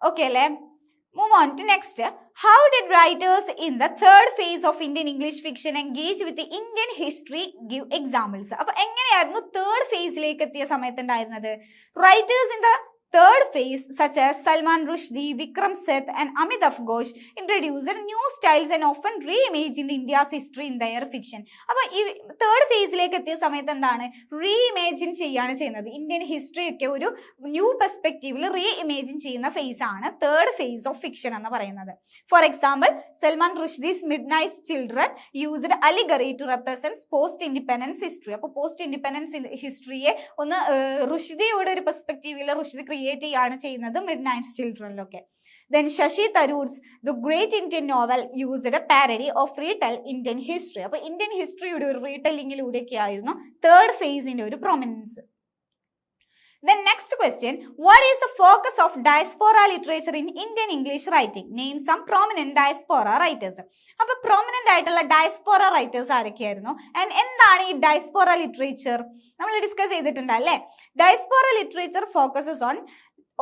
Okay അല്ലേ? Move on to next. How did writers in the third phase of Indian English fiction engage with the Indian history? Give examples. അപ്പൊ എങ്ങനെയായിരുന്നു third ഫേസിലേക്ക് എത്തിയ സമയത്ത് ഉണ്ടായിരുന്നത്? Writers in the third phase, such as Salman Rushdie, Vikram Seth, and Amitav Ghosh, introduced new styles and often reimagined India's history in their fiction. അപ്പോൾ ഈ third ഫേസിലേക്ക് എത്തിയ സമയത്ത് എന്താണ്? റീഇമേജിൻ ചെയ്യാണ് ചെയ്യുന്നത്. ഇന്ത്യൻ ഹിസ്റ്ററി ഒക്കെ ഒരു ന്യൂ പെർസ്പെക്റ്റീവിൽ റീഇമേജിൻ ചെയ്യുന്ന ഫേസ് ആണ് തേർഡ് ഫേസ് ഓഫ് ഫിക്ഷൻ എന്ന് പറയുന്നത്. For example, Salman Rushdie's midnight children used allegory to represent post independence history. അപ്പോൾ പോസ്റ്റ് ഇൻഡിപെൻഡൻസ് ഹിസ്റ്ററിയെ ഒന്ന് റുഷ്ദിയുടെ ഒരു പെർസ്പെക്റ്റീവിൽ റുഷ്ദി ക്രിയേറ്റ് ചെയ്യാണ് ചെയ്യുന്നത് മിഡ്നൈറ്റ് ചിൽഡ്രനിലൊക്കെ. Then Shashi Tharoor's The Great Indian Novel used a parody of retell Indian history. അപ്പോൾ ഇന്ത്യൻ ഹിസ്റ്ററിയുടെ ഒരു റീടെല്ലിങ്ങിലൂടെയൊക്കെ ആയിരുന്നു തേർഡ് ഫേസിന്റെ ഒരു prominence. Then next question, what is the focus of diaspora literature in Indian English writing? Name some prominent diaspora writers. അപ്പോൾ prominent ആയിട്ടുള്ള diaspora writers ആരൊക്കെയായിരുന്നു? And എന്താണ് ഈ diaspora literature? നമ്മൾ discuss ചെയ്തിട്ടുണ്ട് അല്ലേ? Diaspora literature focuses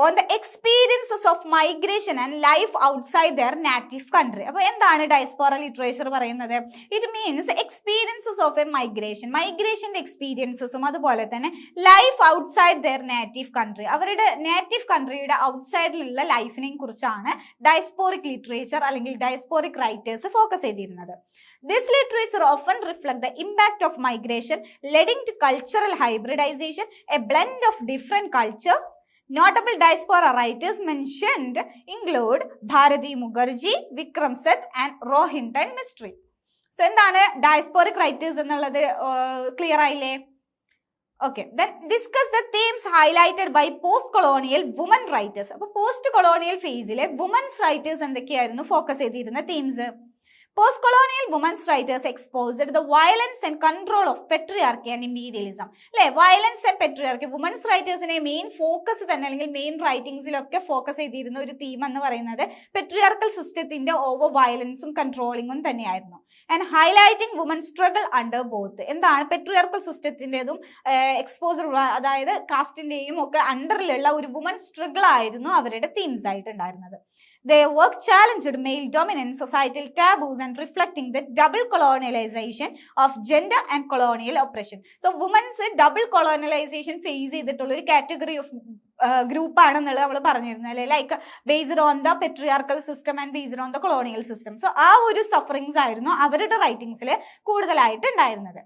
on the experiences of migration and life outside their native country. അപ്പോൾ എന്താണ് diaspora literature പറയുന്നത്? It means experiences of a migration. മൈഗ്രേഷൻ്റെ എക്സ്പീരിയൻസസും അതുപോലെ തന്നെ life outside their native country. അവരുടെ നേറ്റീവ് കൺട്രിയുടെ ഔട്ട്സൈഡിലുള്ള ലൈഫിനെയും കുറിച്ചാണ് ഡയസ്പോറിക് ലിറ്ററേച്ചർ അല്ലെങ്കിൽ ഡയസ്പോറിക് റൈറ്റേഴ്സ് ഫോക്കസ് ചെയ്തിരുന്നത്. This literature often reflect the impact of migration leading to cultural hybridization, a blend of different cultures. Notable diaspora writers mentioned include Bharati Mukherjee, Vikram Seth, and Rohinton Mistry. So, എന്താണ് diasporic writers എന്നുള്ളത് clear ആയില്ലേ? Okay, then discuss the themes highlighted by post-colonial women writers. അപ്പോൾ post-colonial ഫേസിലെ women's writers എന്തൊക്കെയായിരുന്നു focus ചെയ്തിരുന്ന themes? Post-colonial women's writers exposed the violence and control of patriarchy and imperialism. അല്ലേ? Violence and patriarchy women's റൈറ്റേഴ്സിനെ main focus തന്നെ അല്ലെങ്കിൽ main റൈറ്റിംഗ്സിലൊക്കെ focus ചെയ്തിരുന്ന ഒരു theme എന്ന് പറയുന്നത് പെട്രിയാർക്കൽ സിസ്റ്റത്തിന്റെ ഓവർ വയലൻസും കൺട്രോളിങ്ങും തന്നെയായിരുന്നു. And highlighting woman struggle under both. എന്താണ് പെട്രിയാർക്കൽ സിസ്റ്റത്തിൻ്റെതും എക്സ്പോസർ അതായത് കാസ്റ്റിന്റെയും ഒക്കെ അണ്ടറിലുള്ള ഒരു വുമൻ സ്ട്രഗിൾ ആയിരുന്നു അവരുടെ തീംസ് ആയിട്ടുണ്ടായിരുന്നത്. Their work challenged male dominant societal taboos and reflecting the double colonialization of gender and colonial oppression. So women's double colonialization face ചെയ്തിട്ടുള്ള ഒരു കാറ്റഗറി ഓഫ് ഗ്രൂപ്പ് ആണെന്നുള്ളത് നമ്മൾ പറഞ്ഞിരുന്നു അല്ലേ? Like based on the patriarchal system and based on the colonial system. So ആ ഒരു sufferings ആയിരുന്നു അവരുടെ റൈറ്റിംഗ്സിൽ കൂടുതലായിട്ട് ഉണ്ടായിരുന്നത്.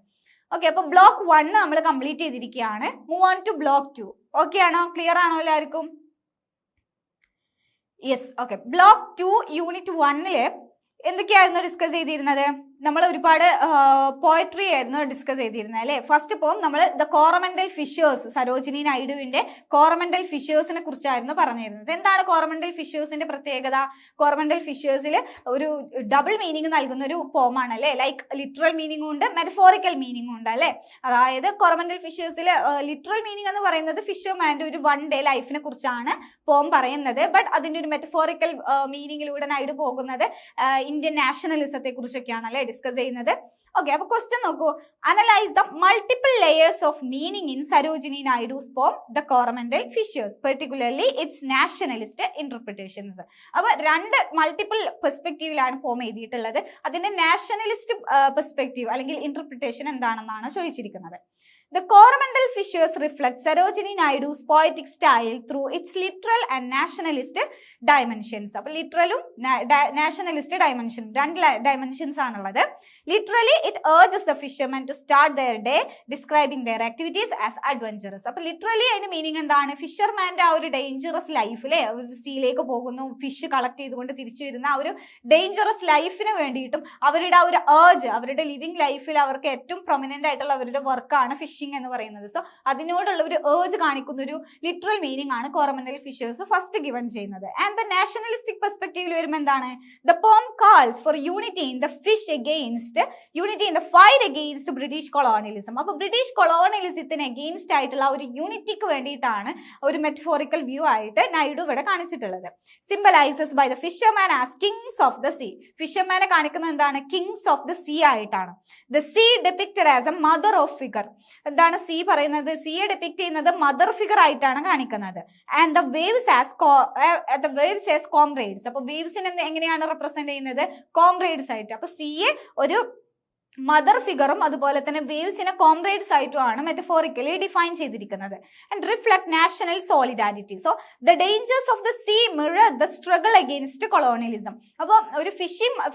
ഓക്കെ, അപ്പോൾ ബ്ലോക്ക് 1 നമ്മൾ കംപ്ലീറ്റ് ചെയ്തിരിക്കുകയാണ്. Move on to block 2. Okay ആണോ? ക്ലിയർ ആണോ എല്ലാവർക്കും? യെസ്. ഓക്കെ, ബ്ലോക്ക് 2 യൂണിറ്റ് 1 എന്തൊക്കെയായിരുന്നു ഡിസ്കസ് ചെയ്തിരുന്നത്? നമ്മൾ ഒരുപാട് പോയട്രി ആയിരുന്നു ഡിസ്കസ് ചെയ്തിരുന്നത് അല്ലേ? ഫസ്റ്റ് പോം നമ്മൾ the Coromandel fishers, Sarojini നായിഡുവിന്റെ Coromandel ഫിഷേഴ്സിനെ കുറിച്ചായിരുന്നു പറഞ്ഞിരുന്നത്. എന്താണ് കോറമെന്റൽ ഫിഷേഴ്സിന്റെ പ്രത്യേകത? കോറമെന്റൽ ഫിഷേഴ്സിൽ ഒരു ഡബിൾ മീനിങ് നൽകുന്ന ഒരു പോമാണ് അല്ലേ? ലൈക്ക് ലിറ്ററൽ മീനിങ്ങും ഉണ്ട്, മെറ്റഫോറിക്കൽ മീനിങ്ങും ഉണ്ട് അല്ലേ? അതായത് കോറമെന്റൽ ഫിഷേഴ്സിൽ ലിറ്ററൽ മീനിങ് എന്ന് പറയുന്നത് ഫിഷർമാൻ്റെ ഒരു വൺ ഡേ ലൈഫിനെ കുറിച്ചാണ് പോം പറയുന്നത്. ബട്ട് അതിന്റെ ഒരു മെറ്റഫോറിക്കൽ മീനിങ്ങിലൂടെ നായിഡു പോകുന്നത് ഇന്ത്യൻ നാഷണലിസത്തെ കുറിച്ചൊക്കെയാണ് അല്ലേ ഡിസ്കസ് ചെയ്യുന്നത്. ഓക്കെ, അപ്പൊ ക്വസ്റ്റ്യൻ നോക്കൂ. Analyse the multiple layers of meaning in Sarojini Naidu's poem the Coromandel fishers, particularly its nationalist interpretations. അപ്പൊ രണ്ട് മൾട്ടിപ്പിൾ പെർസ്പെക്റ്റീവിലാണ് പോം എഴുതിയിട്ടുള്ളത്. അതിന്റെ നാഷണലിസ്റ്റ് പെർസ്പെക്റ്റീവ് അല്ലെങ്കിൽ ഇന്റർപ്രിട്ടേഷൻ എന്താണെന്നാണ് ചോദിച്ചിരിക്കുന്നത്. The Coromandel Fishers reflect Sarojini Naidu's poetic style through its literal and nationalist dimensions. അപ്പോൾ ലിറ്ററലും nationalist dimension രണ്ട് ഡയമെൻഷൻസ് ആണുള്ളത്. Literally, it urges the fishermen to start their day describing their activities as adventurous. അപ്പോൾ literally അതിന് meaning എന്താണ്? ഫിഷർമാൻ്റെ ആ ഒരു dangerous ലൈഫിലെ സീയിലേക്ക് പോകുന്നു, ഫിഷ് കളക്ട് ചെയ്തുകൊണ്ട് തിരിച്ചു വരുന്ന ആ ഒരു ഡേഞ്ചറസ് ലൈഫിന് വേണ്ടിയിട്ടും അവരുടെ ആ ഒരു ഏർജ്, അവരുടെ ലിവിങ് ലൈഫിൽ അവർക്ക് ഏറ്റവും പ്രൊമിനന്റ് ആയിട്ടുള്ള അവരുടെ വർക്കാണ് ഫിഷിംഗ് എന്ന് പറയുന്നത്. സോ അതിനോടുള്ള ഒരു ഏർജ് കാണിക്കുന്ന ഒരു ലിറ്ററൽ മീനിങ് ആണ് കോറമെന്റൽ ഫിഷേഴ്സ് ഫസ്റ്റ് ഗിവൺ ചെയ്യുന്നത്. ആൻഡ് ദ നാഷണലിസ്റ്റിക് പെർസ്പെക്റ്റീവിൽ വരുമ്പോൾ എന്താണ്? The poem calls for unity in the fish against unity in the fight against British colonialism. അപ്പോൾ ബ്രിട്ടീഷ് കൊളോണിയലിസത്തിന് അഗെയിൻസ്റ്റ് ആയിട്ടുള്ള ഒരു യൂണിറ്റിക്ക് വേണ്ടിയിട്ടാണ് ഒരു മെറ്റഫോറിക്കൽ വ്യൂ ആയിട്ട് നായിഡു ഇവിടെ കാണിച്ചിട്ടുള്ളത്. Symbolises by the fisherman as kings of the sea. ഫിഷർമാനെ കാണിക്കുന്നത് എന്താണ്? കിങ്സ് ഓഫ് ദ സീ ആയിട്ടാണ്. The sea depicted as a mother of figure. എന്താണ് സീ പറയുന്നത്? പറയുന്നത്, സിയെ ഡിപിക്ട് ചെയ്യുന്നത് മദർ ഫിഗർ ആയിട്ടാണ് കാണിക്കുന്നത്. And the waves as comrades. അപ്പൊ വേവ്സിനെ എങ്ങനെയാണ് റെപ്രസെന്റ് ചെയ്യുന്നത്? കോംറേഡ്സ് ആയിട്ട്. അപ്പൊ സിയെ ഒരു മദർ ഫിഗറും അതുപോലെ തന്നെ വേവ്സിനെ കോംറേഡ്സ് ആയിട്ടുമാണ് മെറ്റഫോറിക്കലി ഡിഫൈൻ ചെയ്തിരിക്കുന്നത്. And reflect national solidarity. So the dangers of the see mirror the struggle against colonialism. അപ്പോൾ ഒരു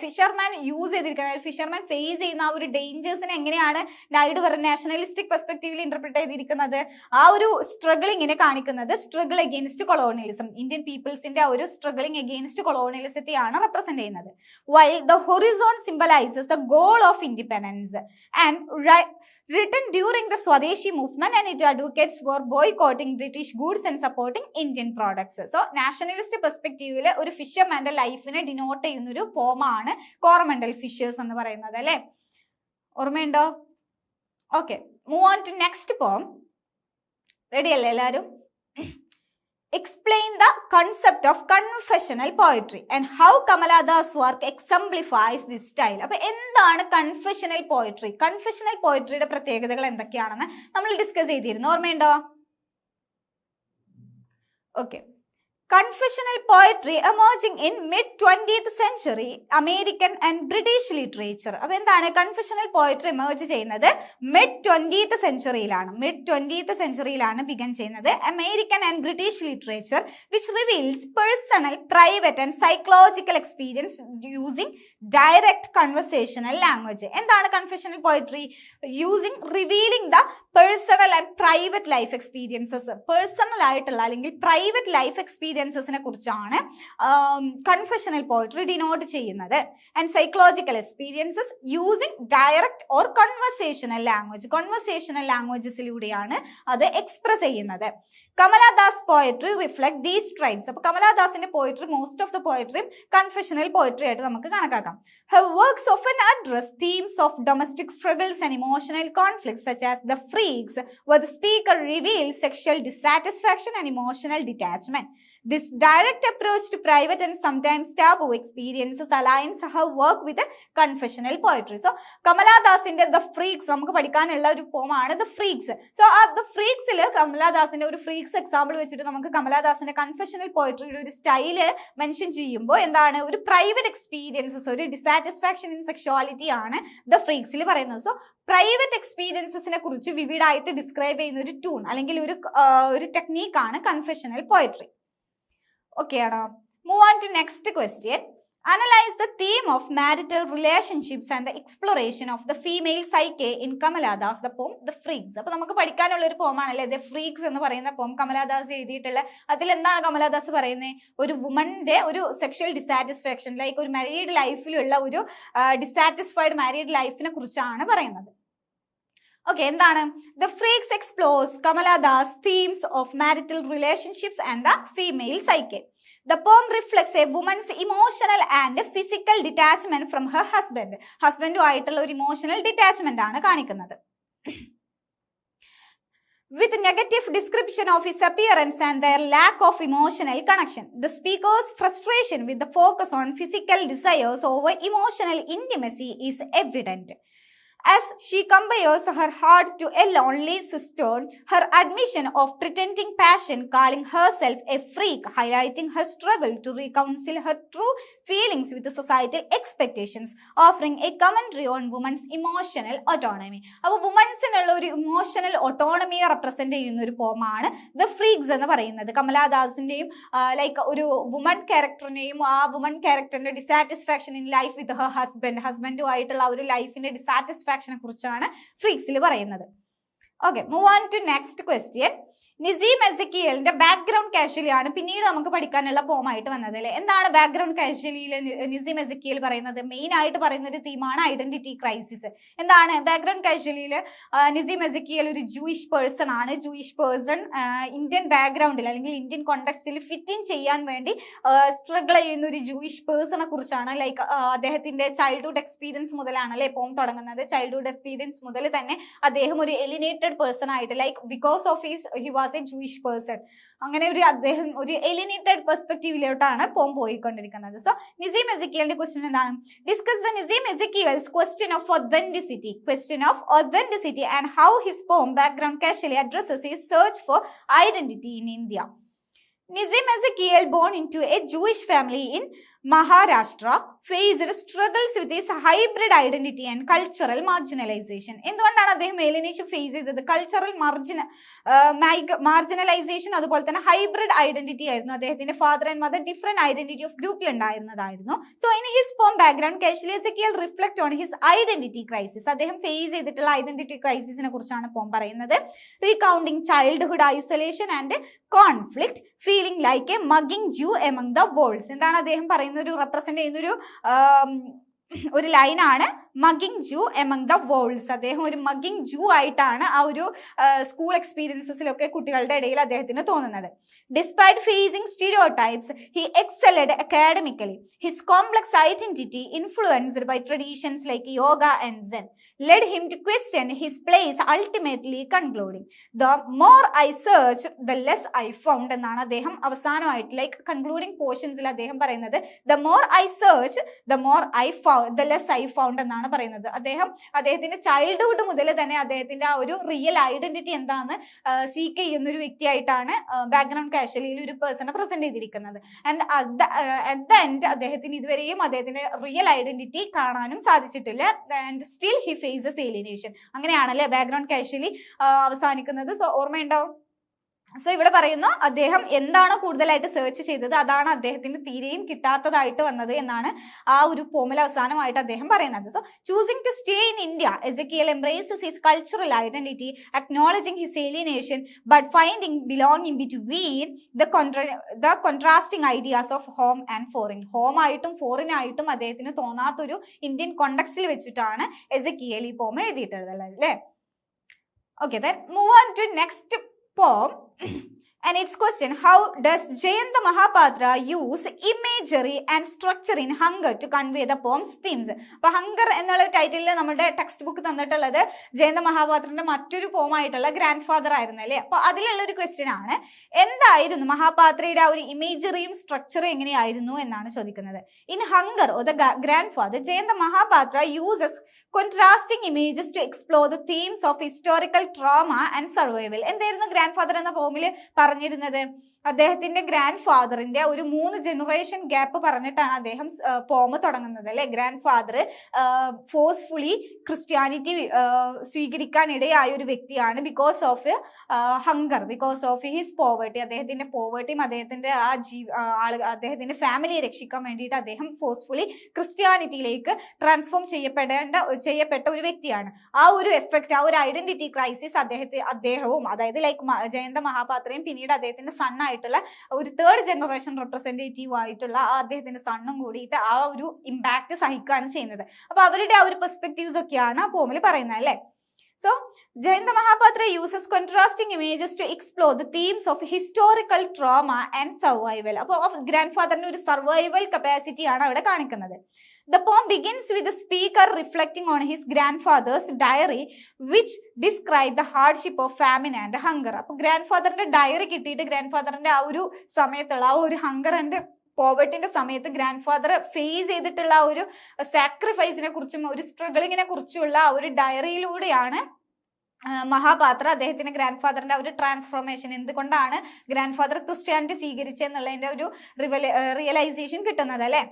ഫിഷർമാൻ യൂസ് ചെയ്തിരിക്കുന്നത്, ഫിഷർമാൻ ഫേസ് ചെയ്യുന്ന ആ ഒരു ഡേഞ്ചേഴ്സിനെ എങ്ങനെയാണ് നൈഡ് പറഞ്ഞ നാഷണലിസ്റ്റിക് പെർസ്പെക്റ്റീവിൽ ഇന്റർപ്രിറ്റ് ചെയ്തിരിക്കുന്നത്? ആ ഒരു സ്ട്രഗിളിങ്ങിനെ കാണിക്കുന്നത് സ്ട്രഗിൾ അഗെയിൻസ്റ്റ് കൊളോണിയലിസം, ഇന്ത്യൻ പീപ്പിൾസിന്റെ ആ ഒരു സ്ട്രഗിളിംഗ് അഗെയിൻസ്റ്റ് കൊളോണിയലിസത്തെയാണ് റെപ്രസെന്റ് ചെയ്യുന്നത്. While the Horizon symbolises the goal of independence and written during the Swadeshi movement, and it advocates for boycotting British goods and supporting Indian products. So nationalist perspective ഒരു ഫിഷർമാന്റെ ലൈഫിനെ denote ചെയ്യുന്ന ഒരു പോമാണ് Coromandel fishers എന്ന് പറയുന്നത് അല്ലേ? ഓർമ്മയുണ്ടോ? Okay, move on to next poem. Ready അല്ലേ എല്ലാവരും? Explain the concept of confessional poetry and how Kamala Das work exemplifies this style. അപ്പോൾ എന്താണ് കൺഫെഷണൽ പോയട്രി? കൺഫെഷണൽ പോയട്രിയുടെ പ്രത്യേകതകൾ എന്തൊക്കെയാണെന്ന് നമ്മൾ ഡിസ്കസ് ചെയ്തിരുന്നു, ഓർമ്മയുണ്ടോ? Okay, confessional poetry emerging in mid-20th century American and British literature. അപ്പോൾ എന്താണ് confessional poetry emerge ചെയ്യുന്നത്? mid-20th centuryയിലാണ് ബിഗൻ ചെയ്യുന്നത്. American and British literature which reveals personal, private and psychological experience using direct conversational language. എന്താണ് confessional poetry? Using revealing the personal and private life experiences. Personal ആയിട്ടുള്ള അല്ലെങ്കിൽ private life എക്സ്പീരിയൻസസിനെ കുറിച്ചാണ് confessional poetry denote ചെയ്യുന്നത്. And psychological experiences using direct or conversational ലാംഗ്വേജസിലൂടെയാണ് അത് express ചെയ്യുന്നത്. Kamala Das poetry reflect these traits. അപ്പൊ കമല ദാസിന്റെ പോയട്രി, മോസ്റ്റ് ഓഫ് ദ പോയട്രിയും കൺഫെഷണൽ പോയട്രി ആയിട്ട് നമുക്ക് കണക്കാക്കാം. Her works often address themes of domestic struggles and emotional conflicts such as The Freaks, where the speaker reveals sexual dissatisfaction and emotional detachment. This direct approach to private and sometimes taboo experiences aligns her work with the confessional poetry. So, Kamala Dasinte The Freaks നമുക്ക് പഠിക്കാനുള്ള ഒരു പോമാണ് The Freaks. So, ആ The Freaksൽ Kamala ദാസിന്റെ ഒരു freaks example വെച്ചിട്ട് നമുക്ക് Kamala ദാസിന്റെ confessional പോയട്രിയുടെ ഒരു style mention ചെയ്യുമ്പോൾ എന്താണ്, ഒരു പ്രൈവറ്റ് എക്സ്പീരിയൻസസ്, ഒരു ഡിസാറ്റിസ്ഫാക്ഷൻ ഇൻ സെക്ഷുവാലിറ്റി ആണ് The Freaksൽ പറയുന്നത്. സോ പ്രൈവറ്റ് എക്സ്പീരിയൻസസിനെ കുറിച്ച് വിവിഡായിട്ട് ഡിസ്ക്രൈബ് ചെയ്യുന്ന ഒരു ടൂൺ അല്ലെങ്കിൽ ഒരു ടെക്നീക്കാണ് കൺഫെഷണൽ പോയട്രി. ഓക്കെ ആണോ? Move on to next question. Analyze the theme of marital relationships and the exploration of the female psyche in Kamala Das, the poem The Freaks. അപ്പോൾ നമുക്ക് പഠിക്കാനുള്ള ഒരു പോമാണല്ലേ The Freaks എന്ന് പറയുന്ന പോം കമല ദാസ് എഴുതിയിട്ടുള്ള. അതിൽ എന്താണ് കമല ദാസ് പറയുന്നത്? ഒരു വുമന്റെ ഒരു സെക്ഷൽ ഡിസാറ്റിസ്ഫാക്ഷൻ, ലൈക്ക് ഒരു മാരീഡ് ലൈഫിലുള്ള ഒരു ഡിസാറ്റിസ്ഫൈഡ് മാരീഡ് ലൈഫിനെ കുറിച്ചാണ് പറയുന്നത്. ഓക്കെ, എന്താണ് The Freaks explores Kamala Das themes of marital relationships and the female psyche. The poem reflects a woman's emotional and physical detachment from her husband. ഹസ്ബൻഡുമായിട്ടുള്ള ഒരു emotional detachment ആണ് കാണിക്കുന്നത്. With negative description of his appearance and their lack of emotional connection. The speaker's frustration with the focus on physical desires over emotional intimacy is evident. As she compares her heart to a lonely cistern, her admission of pretending passion, calling herself a freak, highlighting her struggle to reconcile her true feelings with the societal expectations, offering a commentary on women's emotional autonomy. അപ്പോൾ വുമൻസിനുള്ള ഒരു emotional ഓട്ടോണമിയെ represent ചെയ്യുന്ന ഒരു പോമാണ് The Freaks എന്ന് പറയുന്നത്. കമല ദാസിന്റെയും like ഒരു woman ക്യാരക്ടറിനെയും ആ വുമൺ ക്യാരക്ടറിന്റെ dissatisfaction in life with her ഹസ്ബൻഡുമായിട്ടുള്ള ഒരു ലൈഫിന്റെ ഡിസാറ്റിസ്ഫാക്ഷൻ കുറിച്ചാണ് ഫ്രീക്സിൽ പറയുന്നത്. Okay, move on to next question. Nissim എസക്കിയലിന്റെ ബാക്ക്ഗ്രൗണ്ട് കാഷ്വലിയാണ് പിന്നീട് നമുക്ക് പഠിക്കാനുള്ള പോമായിട്ട് വന്നത് അല്ലേ? എന്താണ് ബാക്ക്ഗ്രൗണ്ട് കാഷ്വലിയിൽ നിസീം എസക്കിയൽ പറയുന്നത്? മെയിൻ ആയിട്ട് പറയുന്ന ഒരു തീമാണ് ഐഡന്റിറ്റി ക്രൈസിസ്. എന്താണ് ബാക്ക്ഗ്രൗണ്ട് കാഷ്വലിയിൽ? നിസീം എസക്കിയൽ ഒരു ജൂയിഷ് പേഴ്സൺ ആണ്. ജൂയിഷ് പേഴ്സൺ ഇന്ത്യൻ ബാക്ക്ഗ്രൗണ്ടിൽ അല്ലെങ്കിൽ ഇന്ത്യൻ കോണ്ടെക്സ്റ്റിൽ ഫിറ്റ് ഇൻ ചെയ്യാൻ വേണ്ടി സ്ട്രഗിൾ ചെയ്യുന്ന ഒരു ജൂയിഷ് പേഴ്സണെ കുറിച്ചാണ്. ലൈക്ക് അദ്ദേഹത്തിന്റെ ചൈൽഡ്ഹുഡ് എക്സ്പീരിയൻസ് മുതലാണ് അല്ലെ പോം തുടങ്ങുന്നത്. ചൈൽഡ്ഹുഡ് എക്സ്പീരിയൻസ് മുതൽ തന്നെ അദ്ദേഹം ഒരു എലിനേറ്റഡ് alienated person ആയിട്ട്, like because of he was a Jewish person, അങ്ങനെ ഒരു അദ്ദേഹം ഒരു എലിനേറ്റഡ് പെർസ്പെക്റ്റീവിലോട്ടാണ് പോയിക്കൊണ്ടിരിക്കുന്നത്. സോ നിസീം എസക്കിയലിന്റെ ക്വസ്റ്റ്യൻ എന്താണ്? Discuss the Nissim Ezekiel's question of authenticity and how his poem background casually addresses his search for identity in India. Nizam Ezekiel, born into a Jewish family in Maharashtra, faced struggles with his hybrid identity and cultural marginalization. എന്തുകൊണ്ടാണ് അദ്ദേഹം alienation face ചെയ്തത്? Cultural marginalization, അതുപോലെ തന്നെ hybrid identity ആയിരുന്നു. അദ്ദേഹത്തിന്റെ father and mother different identity of ഗ്രൂപ്പിൽ ഉണ്ടായിരുന്നതായിരുന്നു. So in his poem background casually Ezekiel reflect on his identity crisis. അദ്ദേഹം ഫേസ് ചെയ്തിട്ടുള്ള ഐഡന്റിറ്റി ക്രൈസിസിനെ കുറിച്ചാണ് പോം പറയുന്നത്. Recounting childhood isolation and conflict, feeling like a mugging Jew among the worlds. എന്താണ് അദ്ദേഹം പറയുന്നത്? ഒരു റെപ്രസെന്റ് ചെയ്യുന്ന ഒരു ലൈനാണ് mugging Jew among the worlds. അദ്ദേഹം ഒരു മഗിങ് ജൂ ആയിട്ടാണ് ആ ഒരു സ്കൂൾ എക്സ്പീരിയൻസസിലൊക്കെ കുട്ടികളുടെ ഇടയിൽ അദ്ദേഹത്തിന് തോന്നുന്നത്. Despite facing stereotypes, he excelled academically. His complex identity influenced by traditions like yoga and Zen led him to question his place, ultimately concluding, the more I searched, the less I found. എന്നാണ് അദ്ദേഹം അവസാനമായിട്ട് like concluding പോർഷൻസിൽ അദ്ദേഹം പറയുന്നത്. the more I searched, the more I found, the less I found എന്നാണ് പറയുന്നത്. അദ്ദേഹത്തിന്റെ childhood മുതൽ തന്നെ അദ്ദേഹത്തിന്റെ ആ ഒരു റിയൽ ഐഡന്റിറ്റി എന്താന്ന് സീക്ക് ചെയ്യുന്ന ഒരു വ്യക്തിയായിട്ടാണ് ബാക്ക്ഗ്രൗണ്ട് കാഷ്വലിയിൽ ഒരു പേഴ്സണെ പ്രസന്റ് ചെയ്തിരിക്കുന്നത്. ആൻഡ് അറ്റ് ദ എൻഡ് അദ്ദേഹത്തിന് ഇതുവരെയും അദ്ദേഹത്തിന്റെ റിയൽ ഐഡന്റിറ്റി കാണാനും സാധിച്ചിട്ടില്ല. And still he faces alienation. അങ്ങനെയാണല്ലേ ബാക്ക്ഗ്രൗണ്ട് കാഷ്വലി അവസാനിക്കുന്നത്. സോ ഓർമ്മയുണ്ടാവും. സോ ഇവിടെ പറയുന്നു അദ്ദേഹം എന്താണോ കൂടുതലായിട്ട് സെർച്ച് ചെയ്തത് അതാണ് അദ്ദേഹത്തിന് തീരെയും കിട്ടാത്തതായിട്ട് വന്നത് എന്നാണ് ആ ഒരു പോമിൽ അവസാനമായിട്ട് അദ്ദേഹം പറയുന്നത്. So choosing to stay in India, Ezekiel embraces his cultural identity, acknowledging his alienation but finding belonging between the contrasting ideas of home and foreign. Home ആയിട്ടും ഫോറിൻ ആയിട്ടും അദ്ദേഹത്തിന് തോന്നാത്തൊരു ഇന്ത്യൻ കോണ്ടക്സ്റ്റിൽ വെച്ചിട്ടാണ് എസക്കിയൽ ഈ പോം എഴുതിയിട്ടുള്ളത് അല്ലേ. Okay, then move on to next poem and its question: how does Jayanta Mahapatra use imagery and structure in Hunger to convey the poem's themes? അപ്പോൾ hunger എന്നുള്ള ടൈറ്റിലിൽ നമ്മുടെ ടെക്സ്റ്റ് ബുക്ക് തന്നിട്ടുള്ളത് ജയന്ത മഹാപാത്രന്റെ മറ്റൊരു പോം ആയിട്ടുള്ള ഗ്രാൻഡ് ഫാദർ ആയിരുന്നു അല്ലേ. അപ്പോൾ അതിലുള്ള ഒരു ക്വസ്റ്റ്യൻ ആണ്, എന്തായിരുന്നു മഹാപാത്രയുടെ ആ ഒരു ഇമേജറിയും സ്ട്രക്ചറും എങ്ങനെയായിരുന്നു എന്നാണ് ചോദിക്കുന്നത്. In hunger or the grandfather, Jayanta Mahapatra uses contrasting images to explore the themes of historical trauma and survival. എന്തായിരുന്നു ഗ്രാൻഡ് ഫാദർ എന്ന പോമിൽ പറഞ്ഞിരുന്നത്? അദ്ദേഹത്തിന്റെ ഗ്രാൻഡ് ഫാദറിന്റെ ഒരു 3 ജനറേഷൻ ഗ്യാപ്പ് പറഞ്ഞിട്ടാണ് അദ്ദേഹം പോം തുടങ്ങുന്നത് അല്ലെ. ഗ്രാൻഡ് ഫാദർ ഫോഴ്സ്ഫുള്ളി ക്രിസ്ത്യാനിറ്റി സ്വീകരിക്കാൻ ഇടയായ ഒരു വ്യക്തിയാണ് because of hunger, because of his poverty. അദ്ദേഹത്തിന്റെ പോവേർട്ടിയും അദ്ദേഹത്തിന്റെ അദ്ദേഹത്തിന്റെ ഫാമിലിയെ രക്ഷിക്കാൻ വേണ്ടിയിട്ട് അദ്ദേഹം ഫോഴ്സ്ഫുള്ളി ക്രിസ്ത്യാനിറ്റിയിലേക്ക് ട്രാൻസ്ഫോം ചെയ്യപ്പെട്ട ഒരു വ്യക്തിയാണ്. ആ ഒരു എഫക്റ്റ്, ആ ഒരു ഐഡന്റിറ്റി ക്രൈസിസ് അദ്ദേഹവും അതായത് ലൈക്ക് ജയന്ത മഹാപാത്രയും പിന്നീട് അദ്ദേഹത്തിന്റെ സണ്ണായിട്ടുള്ള ഒരു 3rd ജനറേഷൻ റെപ്രസെന്റേറ്റീവ് ആയിട്ടുള്ള അദ്ദേഹത്തിന്റെ സണ്ണും കൂടിയിട്ട് ആ ഒരു ഇമ്പാക്ട് സഹിക്കുകയാണ് ചെയ്യുന്നത്. അപ്പൊ അവരുടെ ആ ഒരു പെർസ്പെക്റ്റീവ്സ് ഒക്കെയാണ് ആ പോമിൽ പറയുന്നത് അല്ലെ. So, Jayanta Mahapatra uses contrasting images to explore the themes of historical trauma and survival. അപ്പോൾ ഗ്രാൻഡ്ഫാദറിന്റെ ഒരു സർവൈവൽ കപ്പാസിറ്റി ആണ് അവിടെ കാണിക്കുന്നത്. The poem begins with the speaker reflecting on his grandfather's diary, which described the hardship of famine and hunger. അപ്പോൾ ഗ്രാൻഡ്ഫാദറിന്റെ diary കിട്ടിയിട്ട് ഗ്രാൻഡ്ഫാദറിന്റെ ആ ഒരു സമയത്തുള്ള ആ ഒരു ഹങ്കർ ആൻഡ് പോവർട്ടിന്റെ സമയത്ത് ഗ്രാൻഡ് ഫാദർ ഫേസ് ചെയ്തിട്ടുള്ള ആ ഒരു സാക്രിഫൈസിനെ കുറിച്ചും ഒരു സ്ട്രഗിളിങ്ങിനെ കുറിച്ചുള്ള ആ ഒരു ഡയറിയിലൂടെയാണ് മഹാപാത്ര അദ്ദേഹത്തിന്റെ ഗ്രാൻഡ് ഫാദറിന്റെ ഒരു ട്രാൻസ്ഫോർമേഷൻ, എന്തുകൊണ്ടാണ് ഗ്രാൻഡ് ഫാദർ ക്രിസ്ത്യാനിറ്റി സ്വീകരിച്ചെന്നുള്ളതിന്റെ ഒരു റിയലൈസേഷൻ കിട്ടുന്നത് അല്ലെ.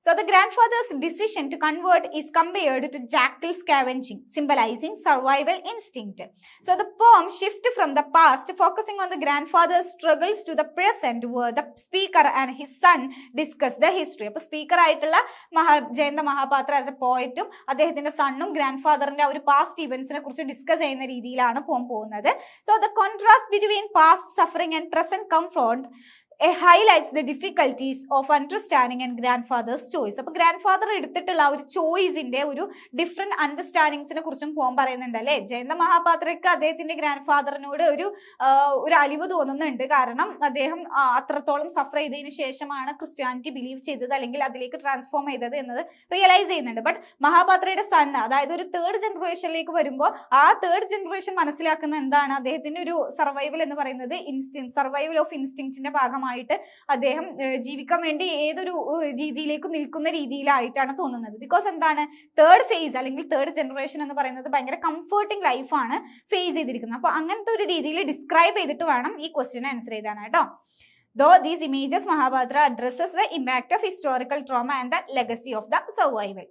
So the grandfather's decision to convert is compared to jackal scavenging, symbolizing survival instinct. So the poem shifts from the past, focusing on the grandfather's struggles, to the present, where the speaker and his son discuss the history. അപ്പോൾ speaker ആയിട്ടുള്ള Jayanta Mahapatra as A പോയറ്റും അദ്ദേഹത്തിന്റെ സണ്ണും grand ഫാദറിന്റെ ഒരു past ഇവന്റ്സിനെ കുറിച്ച് discuss ചെയ്യുന്ന രീതിയിലാണ് പോം പോകുന്നത്. So the contrast between past suffering and present comfort highlights the difficulties of understanding and grandfather's choice. അപ്പോൾ ഗ്രാൻഡ് ഫാദർ എടുത്തിട്ടുള്ള ഒരു ചോയ്സിന്റെ ഒരു ഡിഫറെന്റ് അണ്ടർസ്റ്റാൻഡിങ്സിനെ കുറിച്ചും പോകാൻ പറയുന്നുണ്ട് അല്ലെ. ജയന്ത മഹാപാത്രയ്ക്ക് അദ്ദേഹത്തിന്റെ ഗ്രാൻഡ് ഫാദറിനോട് ഒരു അലിവ് തോന്നുന്നുണ്ട്. കാരണം അദ്ദേഹം അത്രത്തോളം സഫർ ചെയ്തതിനു ശേഷമാണ് ക്രിസ്ത്യാനിറ്റി ബിലീവ് ചെയ്തത് അല്ലെങ്കിൽ അതിലേക്ക് ട്രാൻസ്ഫോം ചെയ്തത് എന്നത് റിയലൈസ് ചെയ്യുന്നുണ്ട്. ബട്ട് മഹാപാത്രയുടെ സൺ, അതായത് ഒരു തേർഡ് ജനറേഷനിലേക്ക് വരുമ്പോൾ ആ തേർഡ് ജനറേഷൻ മനസ്സിലാക്കുന്ന എന്താണ്, അദ്ദേഹത്തിന്റെ ഒരു സർവൈവൽ എന്ന് പറയുന്നത് സർവൈവൽ ഓഫ് ഇൻസ്റ്റിങ്ക്റ്റിന്റെ ഭാഗമായിട്ട് അദ്ദേഹം ജീവിക്കാൻ വേണ്ടി ഏതൊരു രീതിയിലേക്ക് നിൽക്കുന്ന രീതിയിലായിട്ടാണ് തോന്നുന്നത്. ബിക്കോസ് എന്താണ്, തേർഡ് ഫേസ് അല്ലെങ്കിൽ തേർഡ് ജനറേഷൻ എന്ന് പറയുന്നത് ഭയങ്കര കംഫർട്ടിംഗ് ലൈഫാണ് ഫേസ് ചെയ്തിരിക്കുന്നത്. അപ്പൊ അങ്ങനത്തെ ഒരു രീതിയിൽ ഡിസ്ക്രൈബ് ചെയ്തിട്ട് വേണം ഈ ക്വസ്റ്റ്യൻ ആൻസർ ചെയ്താനായിട്ടോ. Though these images, Mahabharata addresses the impact of historical trauma and the legacy of the survival.